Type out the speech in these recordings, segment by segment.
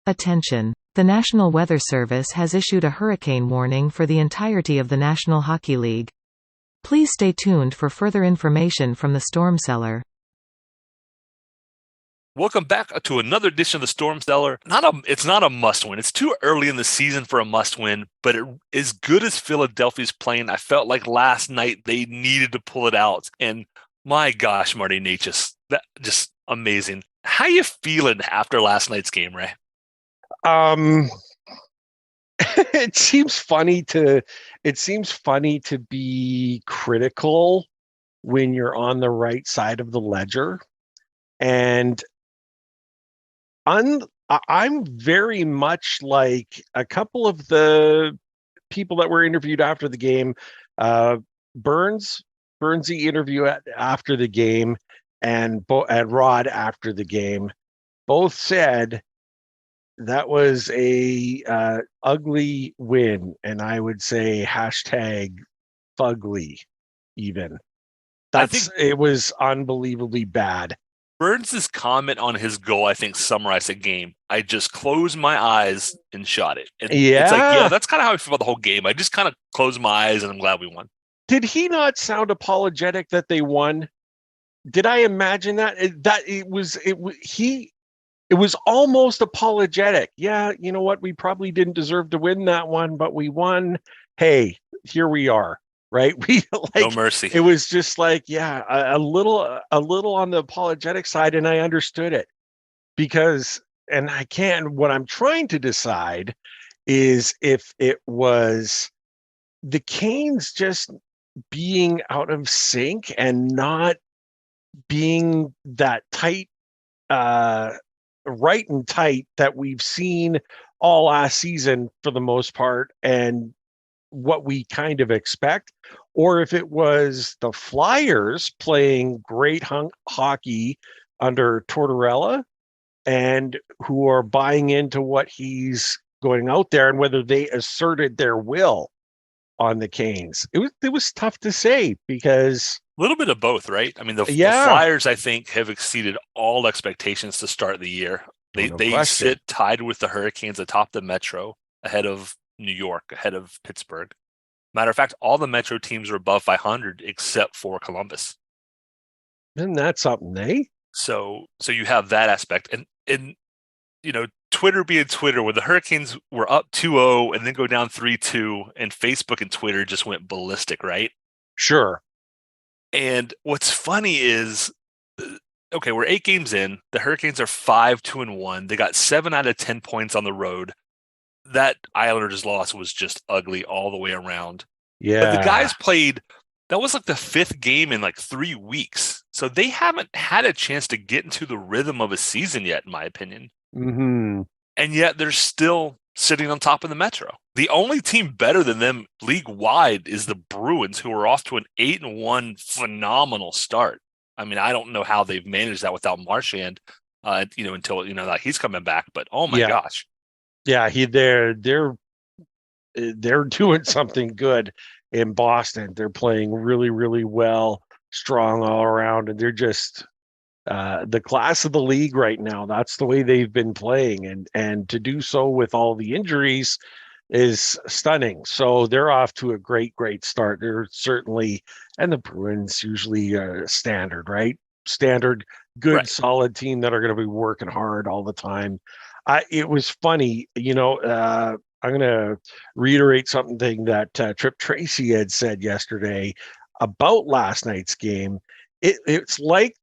Attention! The National Weather Service has issued a hurricane warning for the entirety of the National Hockey League. Please stay tuned for further information from the Storm Cellar. Welcome back to another edition of the Storm Cellar. It's not a must-win. It's too early in the season for a must-win, but as good as Philadelphia's playing, I felt like last night they needed to pull it out. And my gosh, Marty Necas, that just amazing. How you feeling after last night's game, Ray? It seems funny to be critical when you're on the right side of the ledger. And I'm very much like a couple of the people that were interviewed after the game. Burnsy interview after the game, and Rod after the game, both said that was a ugly win, and I would say #fugly even. It was unbelievably bad. Burns' comment on his goal, I think, summarized the game. I just closed my eyes and shot it. And it's like, that's kind of how I feel about the whole game. I just kind of closed my eyes and I'm glad we won. Did he not sound apologetic that they won? Did I imagine that? It was almost apologetic. Yeah, you know what? We probably didn't deserve to win that one, but we won. Hey, here we are. Right? No mercy. It was just like, a little on the apologetic side, and I understood it because, what I'm trying to decide is if it was the Canes just being out of sync and not being that tight, right and tight that we've seen all last season for the most part, and what we kind of expect, or if it was the Flyers playing great hockey under Tortorella and who are buying into what he's going out there, and whether they asserted their will on the Canes. It was tough to say because a little bit of both, right? I mean, the Flyers, I think, have exceeded all expectations to start the year. They sit tied with the Hurricanes atop the Metro, ahead of New York, ahead of Pittsburgh. Matter of fact, all the Metro teams are above 500 except for Columbus. Isn't that something, eh? So you have that aspect, and you know, Twitter being Twitter, where the Hurricanes were up 2-0 and then go down 3-2, and Facebook and Twitter just went ballistic, right? Sure. And what's funny is, okay, we're 8 games in. The Hurricanes are 5-2-1. They got 7 out of 10 points on the road. That Islanders loss was just ugly all the way around. Yeah. But the guys played, that was like the 5th game in like 3 weeks. So they haven't had a chance to get into the rhythm of a season yet, in my opinion. Mm-hmm. And yet they're still sitting on top of the Metro. The only team better than them league-wide is the Bruins, who are off to an 8-1 phenomenal start. I mean, I don't know how they've managed that without Marchand, until, that he's coming back. But, oh, my gosh. Yeah, they're doing something good in Boston. They're playing really, really well, strong all around, and they're just the class of the league right now. That's the way they've been playing, and to do so with all the injuries is stunning. So they're off to a great, great start. They're certainly, and the Bruins usually standard, right? Standard, good, right. Solid team that are going to be working hard all the time. It was funny, I'm going to reiterate something that Trip Tracy had said yesterday about last night's game. It's like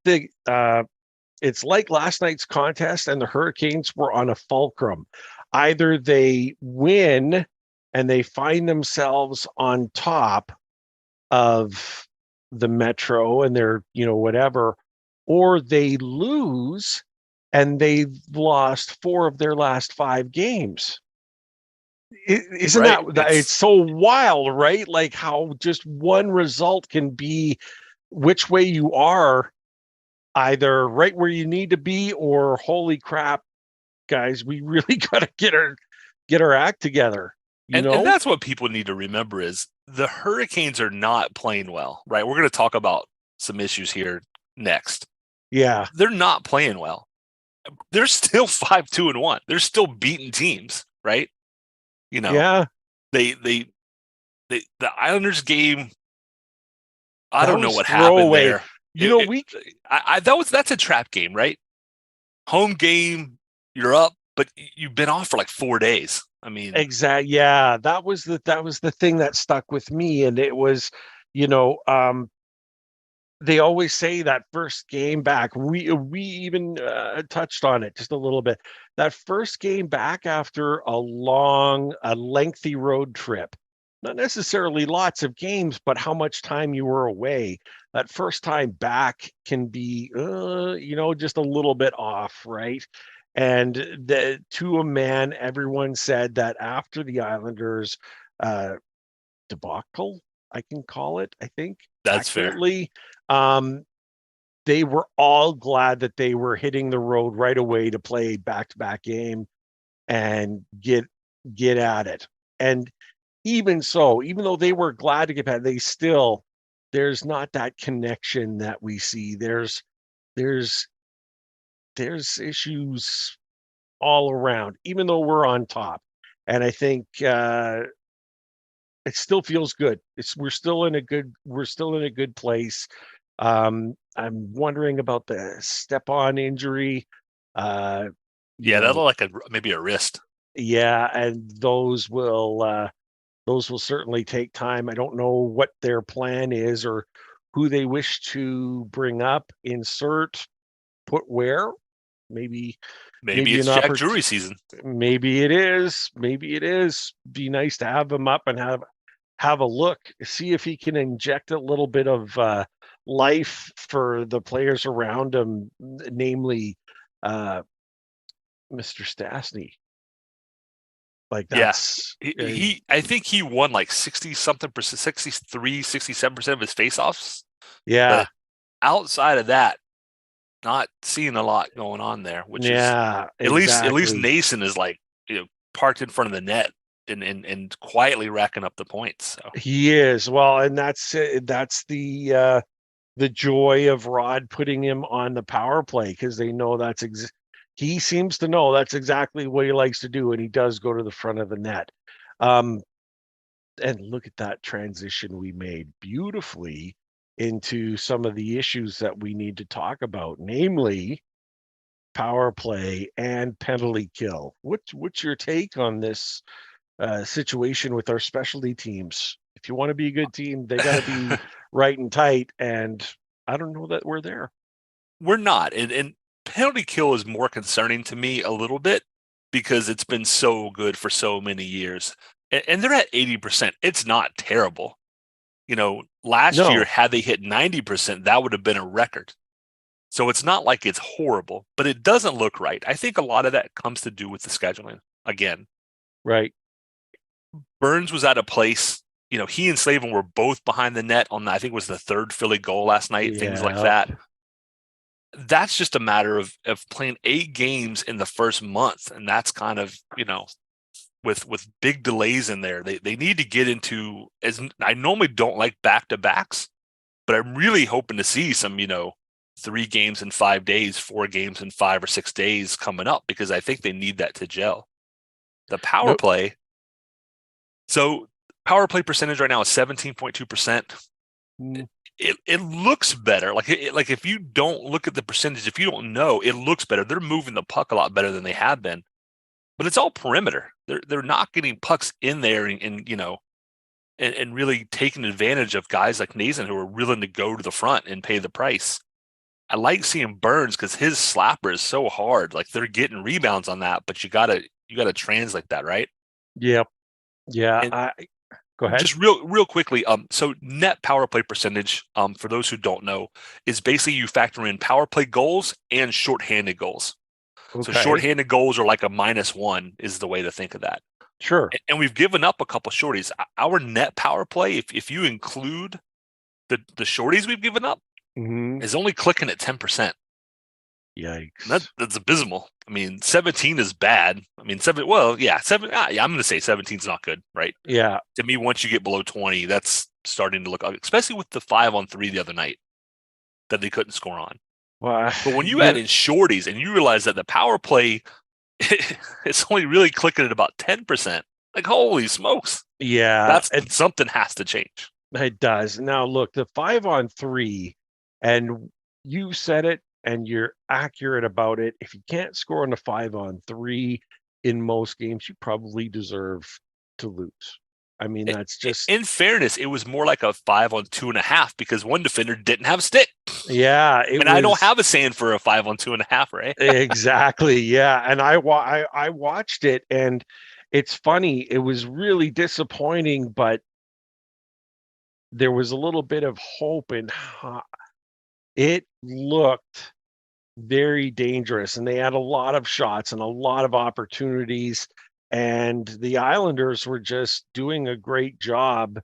last night's contest and the Hurricanes were on a fulcrum. Either they win and they find themselves on top of the Metro and they're, whatever, or they lose and they've lost 4 of their last 5 games. Isn't right. that it's so wild, right? Like how just one result can be which way you are, either right where you need to be or holy crap, guys, we really got to get our act together. And that's what people need to remember is the Hurricanes are not playing well, right? We're going to talk about some issues here next. Yeah. They're not playing well. they're still 5-2-1. They're still beating teams, right? Yeah, The Islanders game, I that don't know was what happened throwaway. there. You know, That's a trap game, right? Home game, you're up, but you've been off for like 4 days. I mean, exact. Yeah, that was the thing that stuck with me, and it was, you know, they always say that first game back. We even touched on it just a little bit. That first game back after a lengthy road trip, not necessarily lots of games, but how much time you were away. That first time back can be, just a little bit off, right? And to a man, everyone said that after the Islanders uh, debacle, I can call it, I think, that's fair. accurately. Um, they were all glad that they were hitting the road right away to play a back-to-back game and get at it. And even so, even though they were glad to get back, there's not that connection that we see. There's issues all around, even though we're on top. And I think it still feels good. We're still in a good place. I'm wondering about the step-on injury. Uh, you Yeah, that know, looked like maybe a wrist. yeah, and those will certainly take time. I don't know what their plan is or who they wish to bring up, insert, put where. Maybe Maybe maybe it's an Jack opportunity. Drury season. Maybe it is. Maybe it is. Be nice to have him up and have a look, see if he can inject a little bit of life for the players around him, namely uh, Mr. Stastny. Like Yeah. that's I think he won like 60 something percent, 63, 67% of his faceoffs. yeah, But outside of that, not seeing a lot going on there, which is yeah, at least exactly. Nason is like, parked in front of the net and quietly racking up the points. So He is. Well, and that's the joy of Rod putting him on the power play because they know he seems to know that's exactly what he likes to do, and he does go to the front of the net. Um, and look at that transition we made beautifully into some of the issues that we need to talk about, namely power play and penalty kill. What's your take on this situation with our specialty teams? If you want to be a good team, they got to be right and tight. And I don't know that we're there. we're not. And penalty kill is more concerning to me a little bit because it's been so good for so many years. And they're at 80%. It's not terrible. Last year, No, had they hit 90%, that would have been a record. So it's not like it's horrible, but it doesn't look right. I think a lot of that comes to do with the scheduling. Again, right. Burns was at a place, he and Slavin were both behind the net on, I think it was the third Philly goal last night, things like Yeah. that. That's just a matter of playing 8 games in the first month. And that's kind of, with big delays in there, they need to get into, as I normally don't like back-to-backs, but I'm really hoping to see some, 3 games in 5 days, 4 games in 5 or 6 days coming up, because I think they need that to gel. The power Nope. play. So power play percentage right now is 17.2%. Mm. It looks better. Like if you don't look at the percentage, if you don't know, it looks better. They're moving the puck a lot better than they have been. But it's all perimeter. They're not getting pucks in there and really taking advantage of guys like Nason who are willing to go to the front and pay the price. I like seeing Burns because his slapper is so hard. Like they're getting rebounds on that, but you gotta translate that, right? Yep. Yeah. And Go ahead. just real quickly, so net power play percentage, for those who don't know, is basically you factor in power play goals and shorthanded goals. So Okay. shorthanded goals are like a -1 is the way to think of that. Sure. And we've given up a couple shorties. Our net power play, if you include the shorties we've given up, Hmm. is only clicking at 10%. Yikes. That's abysmal. I mean, 17 is bad. I mean, 7. Well, yeah, 7. Yeah, I'm going to say 17 is not good, right? Yeah. To me, once you get below 20, that's starting to look, especially with the 5-on-3 the other night that they couldn't score on. Well, But when you add in shorties and you realize that the power play, it's only really clicking at about 10%, like, holy smokes. yeah, Something has to change. it does. Now, look, the 5-on-3, and you said it, and you're accurate about it. If you can't score on the 5-on-3 in most games, you probably deserve to lose. I mean, that's just. In fairness, it was more like a 5-on-2.5 because one defender didn't have a stick. Yeah, it And was. I don't have a saying for a 5-on-2.5, right? Exactly. Yeah, and I watched it, and it's funny. It was really disappointing, but there was a little bit of hope, and it looked very dangerous, and they had a lot of shots and a lot of opportunities, and the Islanders were just doing a great job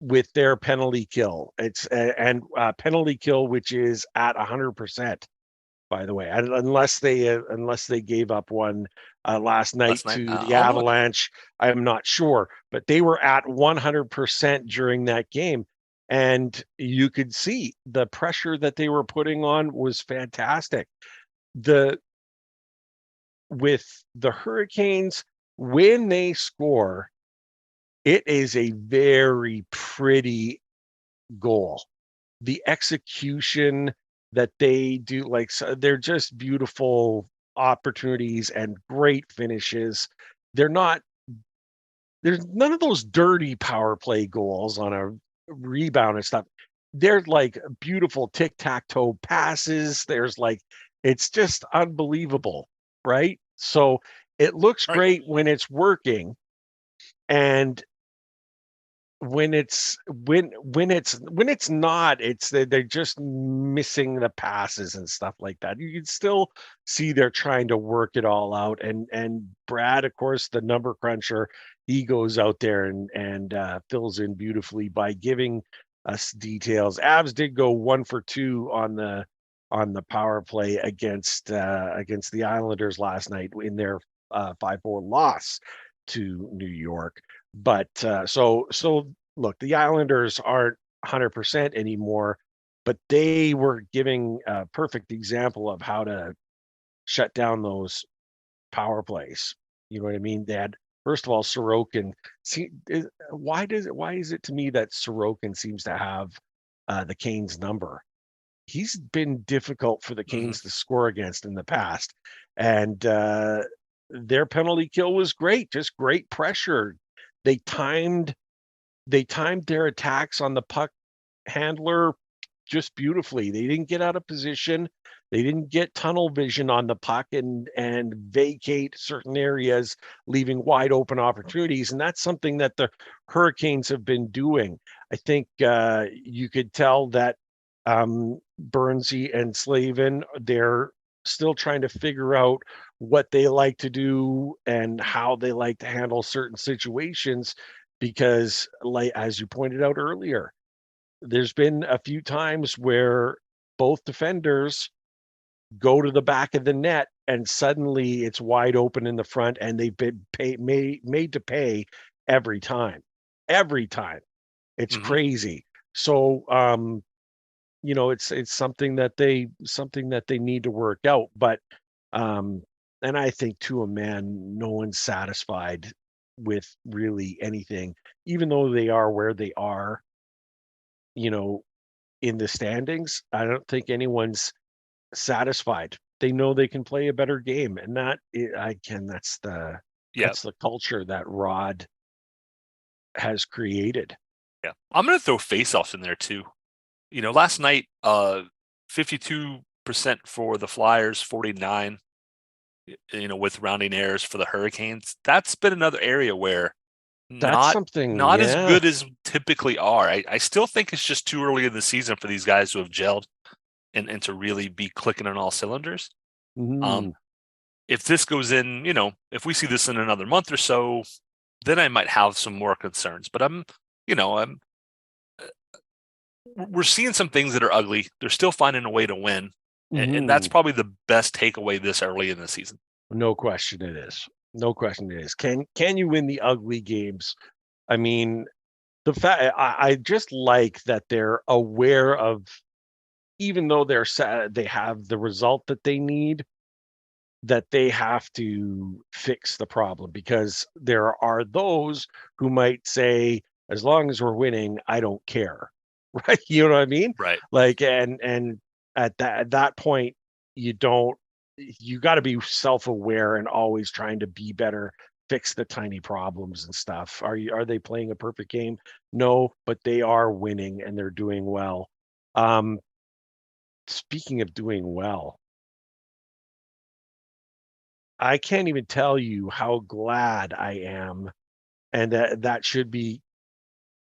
with their penalty kill. It's and penalty kill, which is at 100%. By the way, unless they gave up one last night to the Avalanche, I'm not sure, but they were at 100% during that game, and you could see the pressure that they were putting on was fantastic. With the Hurricanes, when they score, it is a very pretty goal. The execution that they do, like, so they're just beautiful opportunities and great finishes. They're not There's none of those dirty power play goals on a rebound and stuff. They're like beautiful tic-tac-toe passes. It's just unbelievable, right? So it looks Right. great when it's working, and when it's not, they're just missing the passes and stuff like that. You can still see they're trying to work it all out, and Brad, of course, the number cruncher, he goes out there and fills in beautifully by giving us details. Avs did go 1 for 2 on the power play against the Islanders last night in their 5-4 loss to New York. But so look, the Islanders aren't 100% anymore, but they were giving a perfect example of how to shut down those power plays. You know what I mean? They had, first of all, Sorokin. Why is it to me that Sorokin seems to have the Canes number? He's been difficult for the Canes to score against in the past, and their penalty kill was great, just great pressure. They timed their attacks on the puck handler just beautifully. They didn't get out of position. They didn't get tunnel vision on the puck and vacate certain areas, leaving wide open opportunities. And that's something that the Hurricanes have been doing. I think you could tell that Burnsy and Slavin, they're still trying to figure out what they like to do and how they like to handle certain situations, because, like, as you pointed out earlier, there's been a few times where both defenders go to the back of the net and suddenly it's wide open in the front, and they've been made to pay every time. Every time. It's crazy. So it's something that they need to work out. But and I think, to a man, no one's satisfied with really anything, even though they are where they are, in the standings. I don't think anyone's satisfied. They know they can play a better game, and that's the culture that Rod has created. Yeah. I'm going to throw faceoffs in there too. Last night, 52% for the Flyers, 49, with rounding errors for the Hurricanes. That's been another area where That's something not as good as typically are. I still think it's just too early in the season for these guys to have gelled and to really be clicking on all cylinders. If this goes in, if we see this in another month or so, then I might have some more concerns. But we're seeing some things that are ugly. They're still finding a way to win. And that's probably the best takeaway this early in the season. No question it is. No question it is. Can you win the ugly games? I mean, the fact I just like that they're aware of even though they have the result that they need, that they have to fix the problem, because there are those who might say, as long as we're winning, I don't care. Right? You know what I mean? Right. Like, and at that point, you got to be self-aware and always trying to be better, fix the tiny problems and stuff. Are they playing a perfect game? No, but they are winning and they're doing well. Speaking of doing well, I can't even tell you how glad I am, and that should be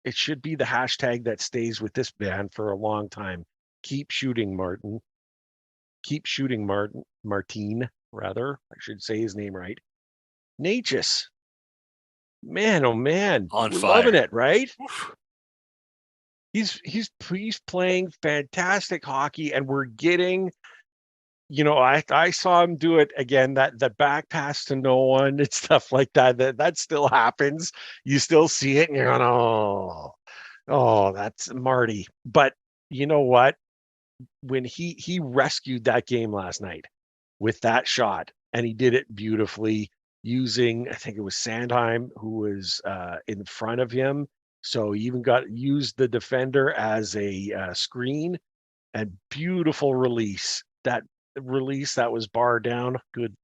it should be the hashtag that stays with this band for a long time. Keep shooting, Martin. Keep shooting, Martine, rather. I should say his name right. Necas. Man, oh man. On We're fire. loving it, right? Oof. He's playing fantastic hockey, and we're getting, I saw him do it again, that back pass to no one and stuff like that still happens. You still see it and you're going, oh, that's Marty. But you know what? When he rescued that game last night with that shot, and he did it beautifully using, I think it was Sandheim who was in front of him. So he even used the defender as a screen, and beautiful release. That release that was bar down. Good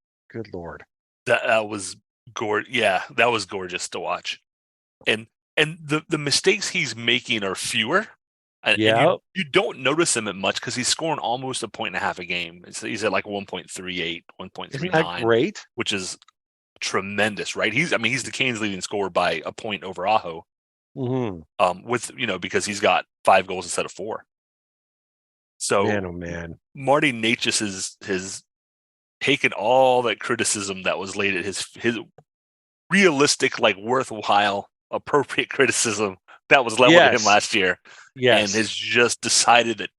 Lord. That was gorgeous. Yeah, that was gorgeous to watch. And the mistakes he's making are fewer. And you don't notice him at much because he's scoring almost 1.5 points a game. He's at like 1.38, 1.39. Isn't that great? Which is tremendous, right? He's the Canes' leading scorer by a point over Aho. Mm-hmm. Because he's got 5 goals instead of 4. So man, oh man, Marty Necas has taken all that criticism that was laid at his realistic, like worthwhile, appropriate criticism that was leveled at him last year, and has just decided that,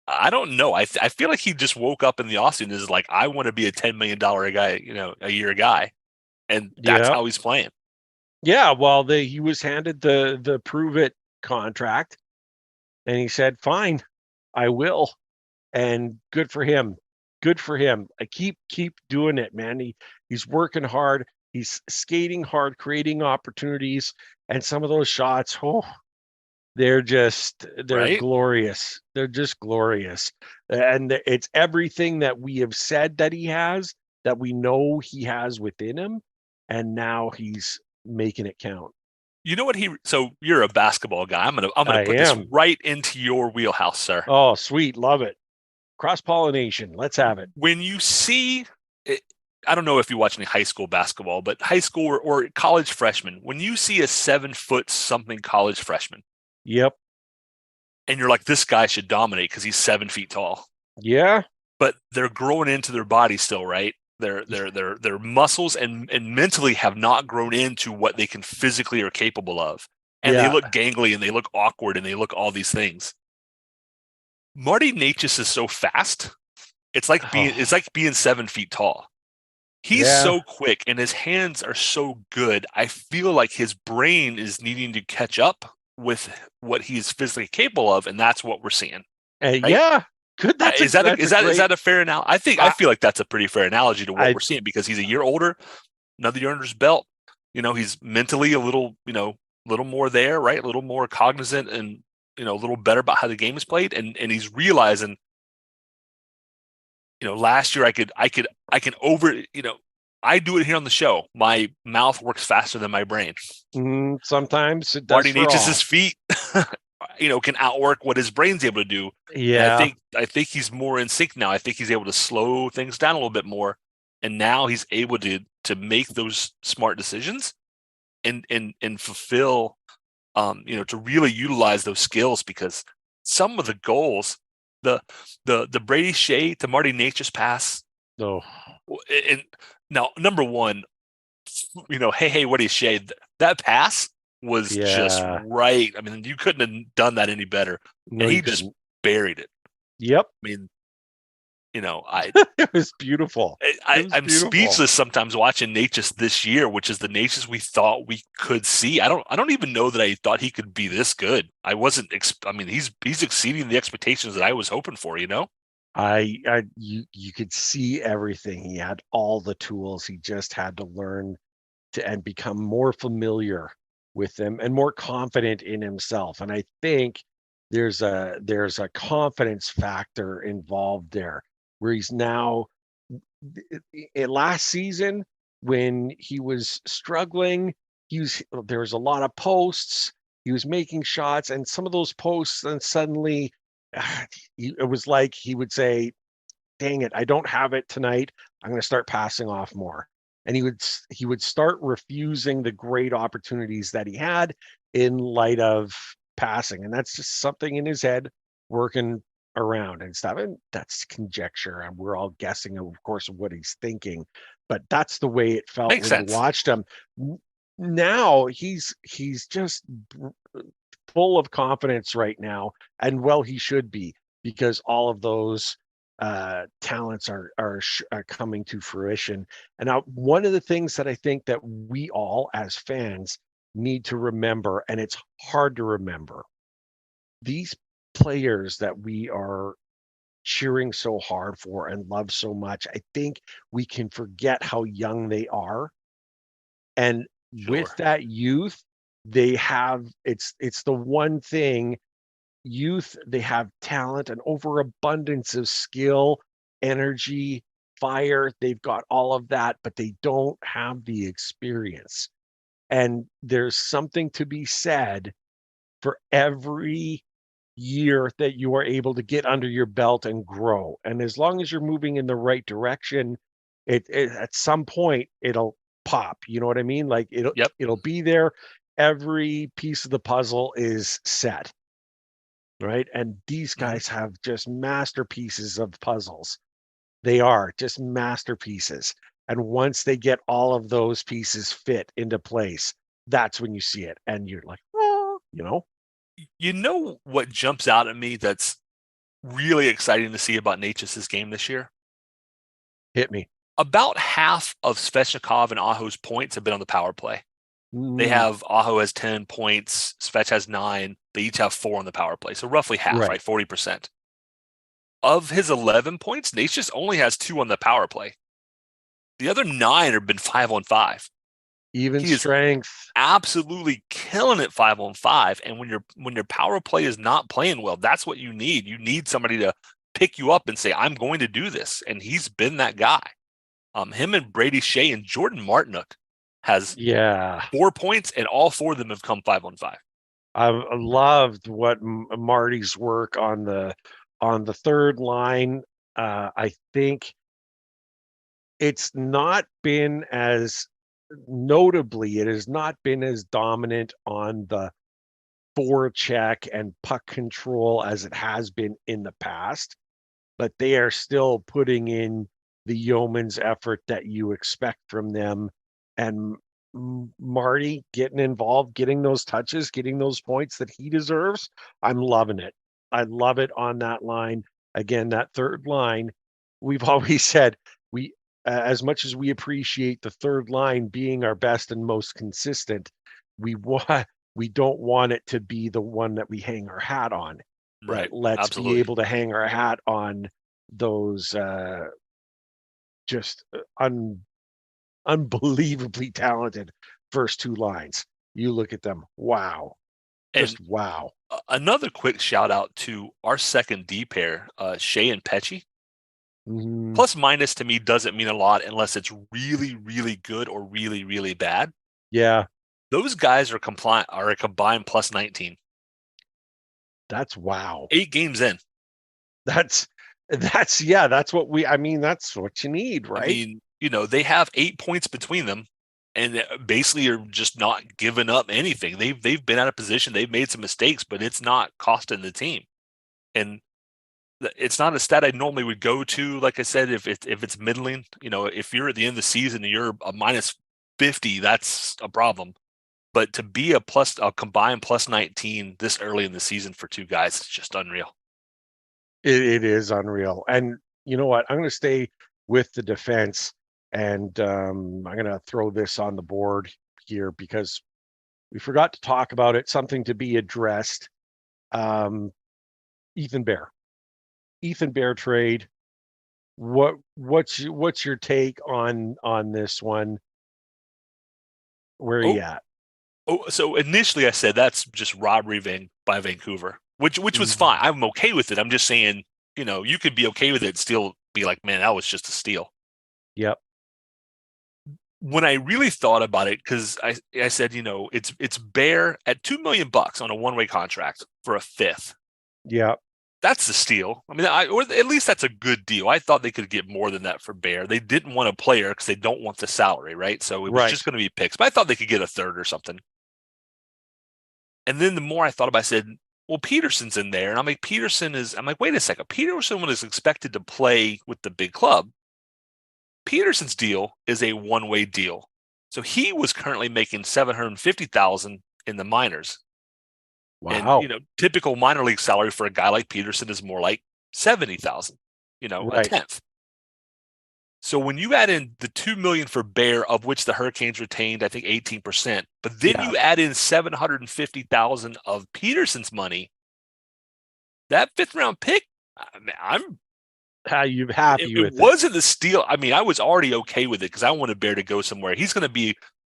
I don't know. I feel like he just woke up in the offseason and is like, I want to be a $10 million guy, a year guy, and that's how he's playing. Yeah, well, he was handed the prove it contract, and he said, "Fine, I will." And good for him. Good for him. I keep doing it, man. He's working hard. He's skating hard, creating opportunities, and some of those shots, they're Right? glorious. They're just glorious. And it's everything that we have said that he has, that we know he has within him, and now he's making it count. You know what so you're a basketball guy. I'm gonna put this right into your wheelhouse, sir. Oh, sweet. Love it. Cross-pollination. Let's have it. When you see it, I don't know if you watch any high school basketball, but high school or college freshman, when you see a 7-foot something college freshman, yep, and you're like, this guy should dominate because he's 7 feet tall. Yeah, but they're growing into their body still, right? Their muscles and mentally have not grown into what they can physically are capable of, and they look gangly and they look awkward and they look all these things. Marty Necas is so fast. It's like being 7 feet tall. He's so quick and his hands are so good. I feel like his brain is needing to catch up with what he's physically capable of, and that's what we're seeing. Right? Yeah, good. Is that a fair analogy? I feel like that's a pretty fair analogy to what we're seeing, because he's a year older, another year under his belt. He's mentally a little more there, right? A little more cognizant and a little better about how the game is played, and he's realizing, last year I can I do it here on the show. My mouth works faster than my brain. Sometimes it does. Marty Necas' feet, can outwork what his brain's able to do. Yeah, and I think he's more in sync now. I think he's able to slow things down a little bit more, and now he's able to make those smart decisions and fulfill, to really utilize those skills, because some of the goals, the Brady Skjei to Marty Necas pass. No. And now, number one, hey, what is Skjei? That pass was just right. I mean, you couldn't have done that any better. No, and he just buried it. Yep. I mean, It was beautiful. I'm speechless sometimes watching Necas this year, which is the Necas we thought we could see. I don't even know that I thought he could be this good. I wasn't. He's exceeding the expectations that I was hoping for. You could see everything. He had all the tools. He just had to learn and become more familiar with them and more confident in himself. And I think there's a confidence factor involved there, where he's now last season when he was struggling, there was a lot of posts. He was making shots, and some of those posts, and suddenly it was like he would say, "Dang it, I don't have it tonight. I'm going to start passing off more." And he would start refusing the great opportunities that he had in light of passing, and that's just something in his head working around and stuff. And that's conjecture, and we're all guessing, of course, what he's thinking. But that's the way it felt Makes when sense. you watched him. Now he's just full of confidence right now, and well, he should be, because all of those talents are coming to fruition. And now, one of the things that I think that we all as fans need to remember, and it's hard to remember, these players that we are cheering so hard for and love so much, I think we can forget how young they are. And with Sure. that youth, they have it's the one thing. Youth, they have talent, an overabundance of skill, energy, fire. They've got all of that, but they don't have the experience. And there's something to be said for every year that you are able to get under your belt and grow. And as long as you're moving in the right direction, it at some point it'll pop. You know what I mean? Like Yep. it'll be there. Every piece of the puzzle is set. Right. And these guys have just masterpieces of puzzles. They are just masterpieces. And once they get all of those pieces fit into place, that's when you see it. And you're like, oh, You know what jumps out at me that's really exciting to see about Necas' game this year? hit me. About half of Svechnikov and Aho's points have been on the power play. They have Aho has 10 points, Svech has 9. They each have 4 on the power play. So roughly half, right? 40%. Of his 11 points, Necas only has 2 on the power play. The other 9 have been 5-on-5. Even He strength. Is absolutely killing it 5-on-5. And when your power play is not playing well, that's what you need. You need somebody to pick you up and say, I'm going to do this. And he's been that guy. Him and Pesce Skjei and Jordan Martinook has 4 points, and all 4 of them have come 5-on-5. I've loved what Marty's work on the third line. I think it's not been as notably, it has not been as dominant on the forecheck and puck control as it has been in the past, but they are still putting in the yeoman's effort that you expect from them. And Marty getting involved, getting those touches, getting those points that he deserves. I'm loving it. I love it on that line. Again, that third line, we've always said as much as we appreciate the third line being our best and most consistent, we don't want it to be the one that we hang our hat on. Right. Let's Absolutely. be able to hang our hat on those just unbelievably talented first 2 lines. You look at them, wow, just wow. Another quick shout out to our second D pair, Skjei and Pesce. Plus minus to me doesn't mean a lot unless it's really, really good or really, really bad. Yeah, those guys are a combined plus 19. That's wow. 8 games in. That's what that's what you need, right? I mean, they have 8 points between them, and basically are just not giving up anything. They've been out of position. They've made some mistakes, but it's not costing the team. And it's not a stat I normally would go to. Like I said, if it's middling, if you're at the end of the season and you're a minus 50, that's a problem. But to be a combined plus 19 this early in the season for 2 guys, it's just unreal. It is unreal. And you know what? I'm going to stay with the defense, and I'm going to throw this on the board here because we forgot to talk about it. Something to be addressed. Ethan Bear trade. What's your take on this one? Where are you at? So initially I said that's just robbery by Vancouver, which was fine. I'm okay with it. I'm just saying, you could be okay with it and still be like, man, that was just a steal. Yep. When I really thought about it, because I said, it's Bear at $2 million on a one-way contract for a fifth. Yeah. That's the steal. I mean, or at least that's a good deal. I thought they could get more than that for Bear. They didn't want a player because they don't want the salary, right? So it was just going to be picks. But I thought they could get a third or something. And then the more I thought about it, I said, well, Pederson's in there. And I'm like, wait a second. Pederson was expected to play with the big club. Pederson's deal is a one-way deal. So he was currently making $750,000 in the minors. Wow. And, typical minor league salary for a guy like Pederson is more like $70,000, a tenth. So when you add in the $2 million for Bear, of which the Hurricanes retained, I think 18%, but then you add in $750,000 of Pederson's money, that fifth round pick, I'm happy with it. It wasn't the steal. I mean, I was already okay with it because I wanted Bear to go somewhere. He's going to be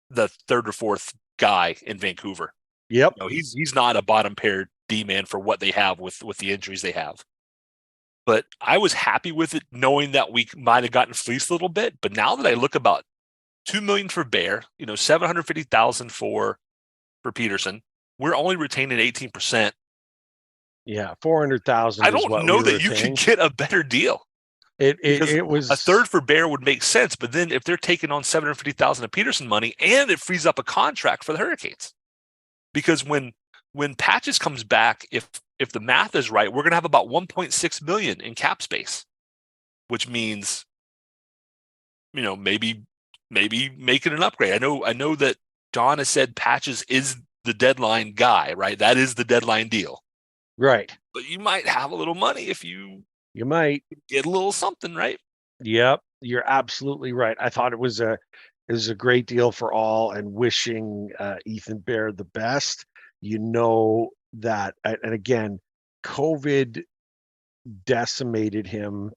the third or fourth guy in Vancouver. Yep. He's not a bottom pair D man for what they have with the injuries they have. But I was happy with it, knowing that we might have gotten fleeced a little bit. But now that I look about $2 million for Bear, $750,000 for Pederson, we're only retaining 18%. Yeah, 400,000. I don't know that you could get a better deal. It was a third for Bear would make sense, but then if they're taking on $750,000 of Pederson money, and it frees up a contract for the Hurricanes, because when Patches comes back, if the math is right, we're going to have about $1.6 million in cap space, which means, maybe making an upgrade. I know that Don has said Patches is the deadline guy, right? That is the deadline deal. Right. But you might have a little money if you might get a little something, right? Yep, you're absolutely right. I thought it was a great deal for all, and wishing Ethan Bear the best. That, and again, COVID decimated him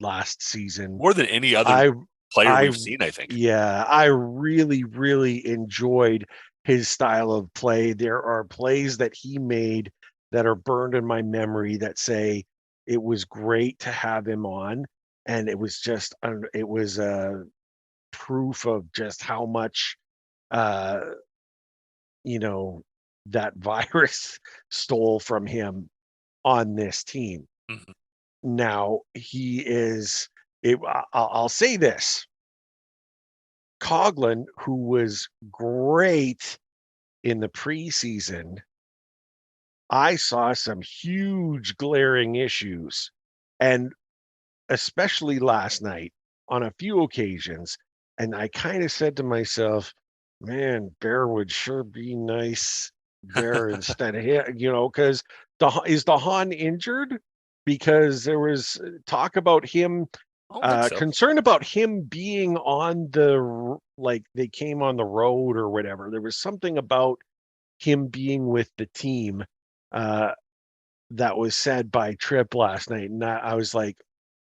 last season more than any other player we've seen, I think. Yeah, I really, really enjoyed his style of play. There are plays that he made that are burned in my memory that say it was great to have him on, and it was just proof of just how much that virus stole from him on this team. Mm-hmm. Now I'll say this: Coughlin, who was great in the preseason, I saw some huge glaring issues, and especially last night on a few occasions. And I kind of said to myself, man, Bear would sure be nice there instead of him, because is DeHaan injured? Because there was talk about him, concern about him being on they came on the road or whatever. There was something about him being with the team that was said by Tripp last night. And I was like,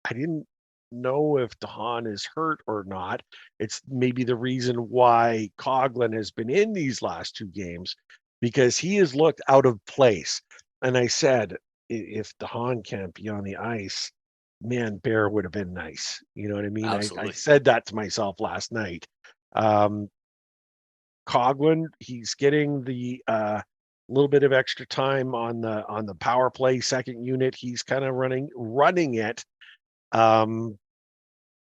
I didn't know if DeHaan is hurt or not. It's maybe the reason why Coughlin has been in these last two games, because he has looked out of place. And I said, if DeHaan can't be on the ice, man, Bear would have been nice. You know what I mean? I said that to myself last night. Coughlin, he's getting the little bit of extra time on the power play second unit. He's kind of running it.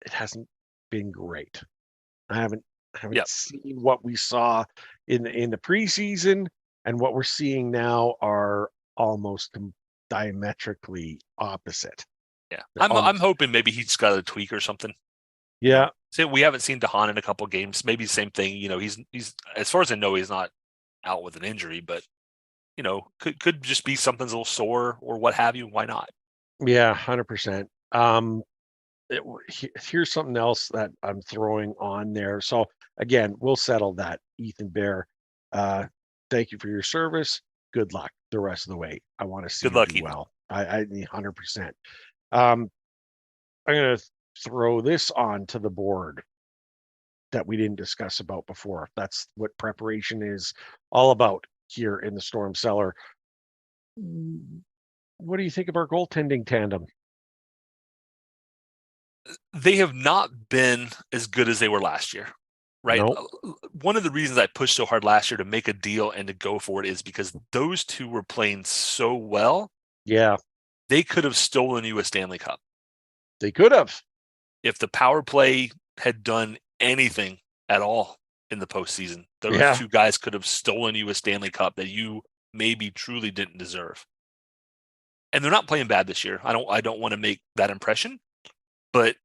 It hasn't been great. I haven't seen what we saw in the preseason, and what we're seeing now are almost diametrically opposite. Yeah, I'm hoping maybe he's got a tweak or something. Yeah. So we haven't seen DeHaan in a couple of games. Maybe same thing. He's as far as I know, he's not out with an injury, but could just be something's a little sore or what have you. Why not? Yeah, 100%. Here's something else that I'm throwing on there. So again, we'll settle that. Ethan Bear, thank you for your service. Good luck the rest of the way. I want to see Good you luck, do Ethan. well. I 100%. I'm going to throw this on to the board that we didn't discuss about before. That's what preparation is all about here in the Storm Cellar. What do you think of our goaltending tandem? They have not been as good as they were last year, right? Nope. One of the reasons I pushed so hard last year to make a deal and to go for it is because those two were playing so well. Yeah, They could have stolen you a Stanley Cup. they could have. If the power play had done anything at all in the postseason, those Yeah. two guys could have stolen you a Stanley Cup that you maybe truly didn't deserve. And they're not playing bad this year. I don't want to make that impression, but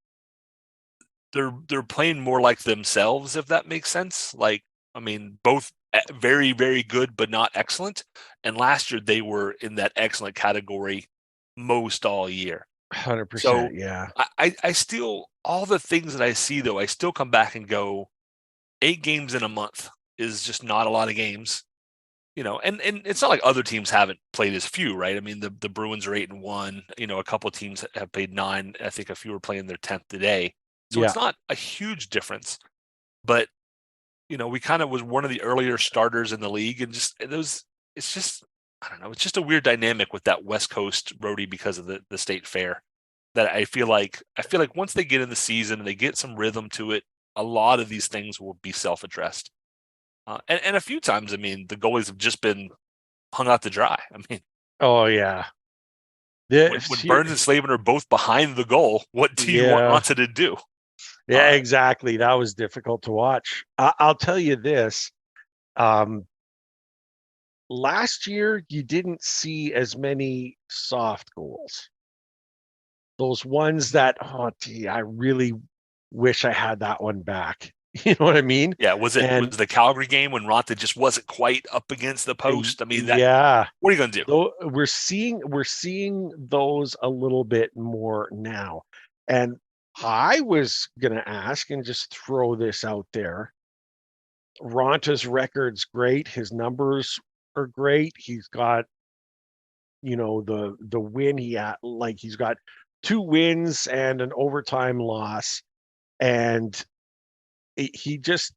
they're playing more like themselves, if that makes sense. Like, I mean, both very, very good, but not excellent. And last year they were in that excellent category most all year. 100%. So Yeah. I still, all the things that I see though, I still come back and go, 8 games in a month is just not a lot of games. And it's not like other teams haven't played as few, right? I mean, the Bruins are 8-1. A couple of teams have played 9. I think a few are playing their 10th today. So Yeah. it's not a huge difference, but we kind of was one of the earlier starters in the league, and it's just, I don't know, it's just a weird dynamic with that West Coast roadie because of the state fair. That I feel like once they get in the season and they get some rhythm to it, a lot of these things will be self-addressed. And a few times, I mean, the goalies have just been hung out to dry. I mean, Oh yeah. when Burns and Slavin are both behind the goal, what do you want Ronta to do? Yeah, exactly. That was difficult to watch. I'll tell you this. Last year, you didn't see as many soft goals. Those ones that, oh, gee, I really wish I had that one back. You know what I mean? Yeah, was the Calgary game when Ronta just wasn't quite up against the post? I mean, yeah. What are you going to do? Though we're seeing those a little bit more now. And I was going to ask and just throw this out there. Ronta's record's great. His numbers are great. He's got, the win he had, like he's got 2 wins and an overtime loss. And he just,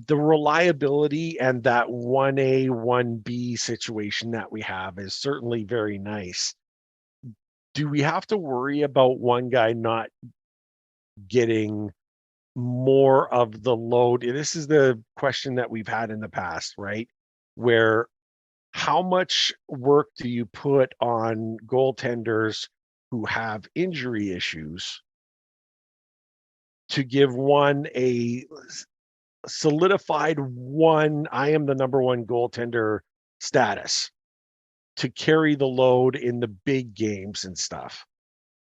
the reliability and that 1A, 1B situation that we have is certainly very nice. Do we have to worry about one guy not getting more of the load? This is the question that we've had in the past, right? Where how much work do you put on goaltenders who have injury issues to give one a solidified I am the number 1 goaltender status to carry the load in the big games and stuff?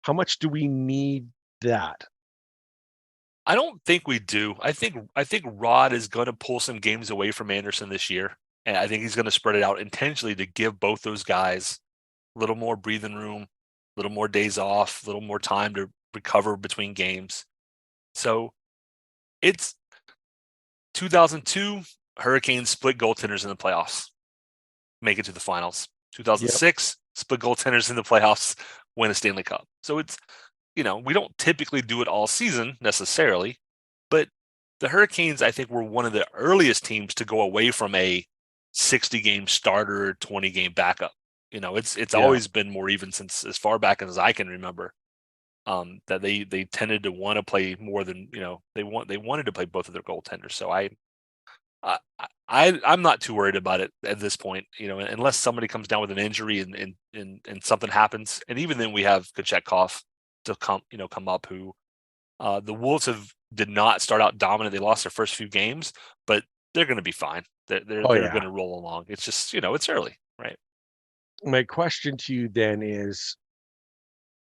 How much do we need that? I don't think we do. I think Rod is going to pull some games away from Anderson this year, and I think he's going to spread it out intentionally to give both those guys a little more breathing room, a little more days off, a little more time to recover between games. So it's 2002 Hurricanes split goaltenders in the playoffs, make it to the finals. 2006 split goaltenders in the playoffs, win a Stanley Cup. So it's, we don't typically do it all season necessarily, but the Hurricanes, I think, were one of the earliest teams to go away from a 60-game starter, 20-game backup. It's always been more even since as far back as I can remember. That they tended to want to play more than they wanted to play both of their goaltenders. So I'm not too worried about it at this point. Unless somebody comes down with an injury and something happens, and even then we have Kochetkov to come up. Who the Wolves did not start out dominant. They lost their first few games, but they're going to be fine. They're going to roll along. It's just it's early, right? My question to you then is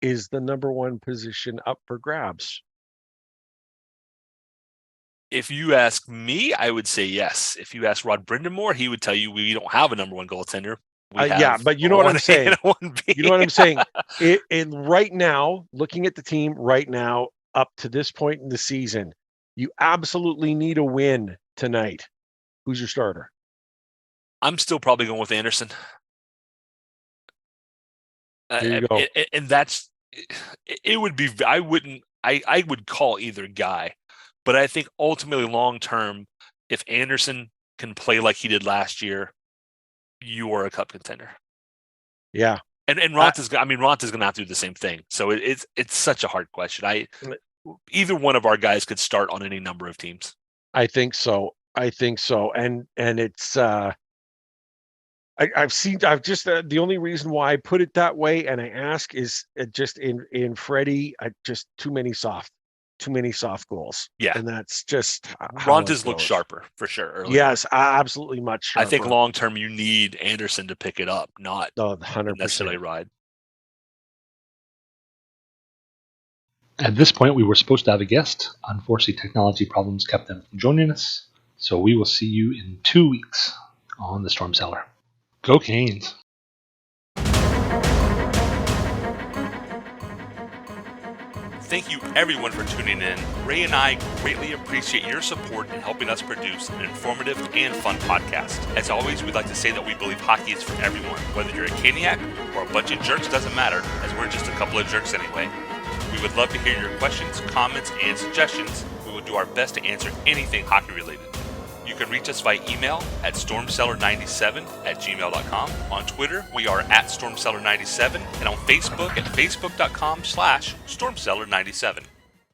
the number 1 position up for grabs? If you ask me, I would say yes. If you ask Rod Brindamore, he would tell you we don't have a number 1 goaltender. Yeah, but you know what I'm saying. You know what I'm saying. Right now, looking at the team right now, up to this point in the season, you absolutely need a win tonight. Who's your starter? I'm still probably going with Anderson. There you go. And that's it. Would be I would call either guy, but I think ultimately long term, if Anderson can play like he did last year, you are a cup contender. Yeah. And Ronta's going to have to do the same thing. So it's such a hard question. Either one of our guys could start on any number of teams. I think so. And it's I've just the only reason why I put it that way and I ask is just in Freddie, just too many soft goals. Yeah. And that's just Ronta's looked sharper for sure earlier. Yes, absolutely much sharper. I think long term you need Anderson to pick it up, not 100% necessarily ride. At this point, we were supposed to have a guest. Unfortunately, technology problems kept them from joining us. So we will see you in 2 weeks on the Storm Cellar. Go Canes! Thank you everyone for tuning in. Ray and I greatly appreciate your support in helping us produce an informative and fun podcast. As always, we'd like to say that we believe hockey is for everyone. Whether you're a Caniac or a bunch of jerks, doesn't matter, as we're just a couple of jerks anyway. We would love to hear your questions, comments, and suggestions. We will do our best to answer anything hockey related. You can reach us via email at stormcellar97@gmail.com. On Twitter, we are at stormcellar97, and on Facebook at facebook.com/stormcellar97.